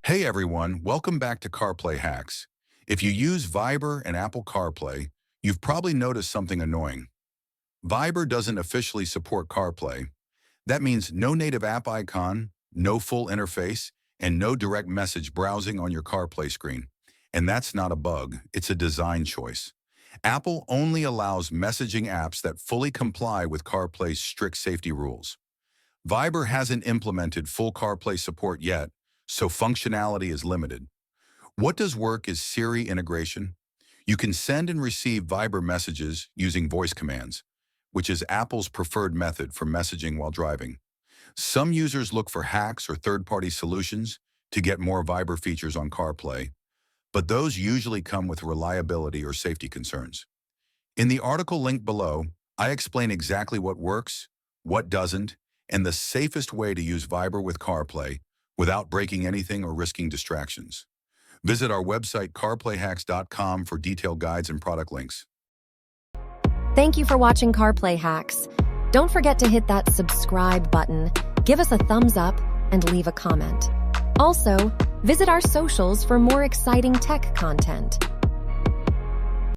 Hey everyone, welcome back to CarPlay Hacks. If you use Viber and Apple CarPlay, you've probably noticed something annoying. Viber doesn't officially support CarPlay. That means no native app icon, no full interface, and no direct message browsing on your CarPlay screen. And that's not a bug, it's a design choice. Apple only allows messaging apps that fully comply with CarPlay's strict safety rules. Viber hasn't implemented full CarPlay support yet, so functionality is limited. What does work is Siri integration. You can send and receive Viber messages using voice commands, which is Apple's preferred method for messaging while driving. Some users look for hacks or third-party solutions to get more Viber features on CarPlay, but those usually come with reliability or safety concerns. In the article linked below, I explain exactly what works, what doesn't, and the safest way to use Viber with CarPlay without breaking anything or risking distractions. Visit our website carplayhacks.com for detailed guides and product links. Thank you for watching CarPlay Hacks. Don't forget to hit that subscribe button, give us a thumbs up, and leave a comment. Also, visit our socials for more exciting tech content.